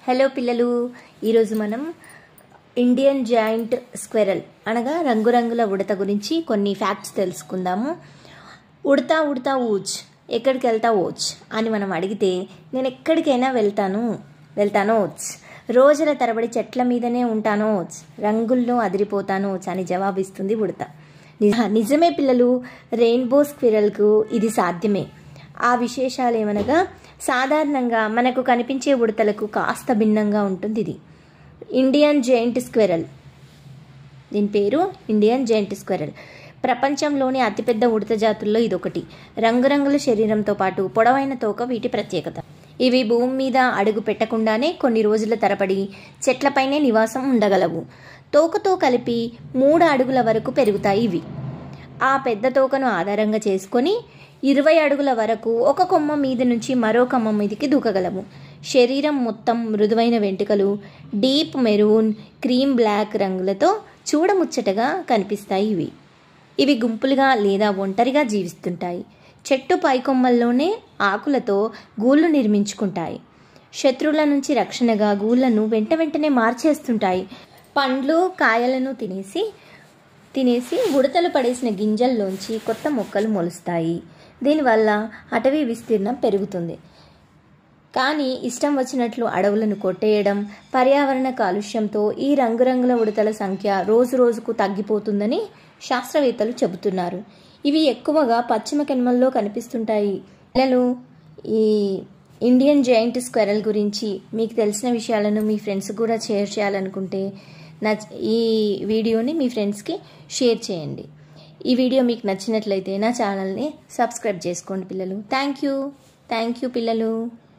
Hello పిల్లలు, ఈరోజు మనం ఇండియన్ జాయింట్ స్క్విరల్ అనగా రంగురంగుల ఉడత గురించి కొన్ని ఫ్యాక్ట్స్ తెలుసుకుందాము. ఉడతా ఉడతా ఊచ్, ఎక్కడికి వెళ్తా ఓచ్ అని మనం అడిగితే నేను ఎక్కడికైనా వెళ్తానోచ్, రోజుల తరబడి చెట్ల మీదనే ఉంటానోచ్, రంగుల్లో అదిరిపోతానోచ్ అని జవాబిస్తుంది ఉడత. నిజమే పిల్లలు, రెయిన్బో స్క్విరల్కు ఇది సాధ్యమే. ఆ విశేషాలు ఏమనగా సాధారణంగా మనకు కనిపించే ఉడతలకు కాస్త భిన్నంగా ఉంటుంది. ఇది ఇండియన్ జైంట్ స్క్విరల్, దీని పేరు ఇండియన్ జైంట్ స్క్విరల్. ప్రపంచంలోని అతిపెద్ద ఉడత జాతుల్లో ఇదొకటి. రంగురంగుల శరీరంతో పాటు పొడవైన తోక వీటి ప్రత్యేకత. ఇవి భూమి మీద అడుగు పెట్టకుండానే కొన్ని రోజుల తరబడి చెట్లపైనే నివాసం ఉండగలవు. తోకతో కలిపి 3 అడుగుల వరకు పెరుగుతాయి ఇవి. ఆ పెద్ద తోకను ఆధారంగా చేసుకొని 20 అడుగుల వరకు ఒక కొమ్మ మీద నుంచి మరో కొమ్మ మీదకి దూకగలవు. శరీరం మొత్తం మృదువైన వెంట్రుకలు, డీప్ మెరూన్, క్రీమ్ బ్లాక్ రంగులతో చూడముచ్చటగా కనిపిస్తాయి. ఇవి గుంపులుగా లేదా ఒంటరిగా జీవిస్తుంటాయి. చెట్టు పైకొమ్మల్లోనే ఆకులతో గూళ్ళు నిర్మించుకుంటాయి. శత్రువుల నుంచి రక్షణగా గూళ్ళను వెంటనే మార్చేస్తుంటాయి. పండ్లు కాయలను తినేసి ఉడతలు పడేసిన గింజల్లోంచి కొత్త మొక్కలు మొలుస్తాయి. దీనివల్ల అటవీ విస్తీర్ణం పెరుగుతుంది. కానీ ఇష్టం వచ్చినట్లు అడవులను కొట్టేయడం, పర్యావరణ కాలుష్యంతో ఈ రంగురంగుల ఉడతల సంఖ్య రోజు రోజుకు తగ్గిపోతుందని శాస్త్రవేత్తలు చెబుతున్నారు. ఇవి ఎక్కువగా పశ్చిమ కనుమల్లో కనిపిస్తుంటాయి. పిల్లలు, ఈ ఇండియన్ జైంట్ స్క్విరల్ గురించి మీకు తెలిసిన విషయాలను మీ ఫ్రెండ్స్ కూడా షేర్ చేయాలనుకుంటే ఈ వీడియోని మీ ఫ్రెండ్స్కి షేర్ చేయండి. ఈ వీడియో మీకు నచ్చినట్లయితే నా ఛానల్ని సబ్స్క్రైబ్ చేసుకోండి పిల్లలు. థ్యాంక్ యూ పిల్లలు.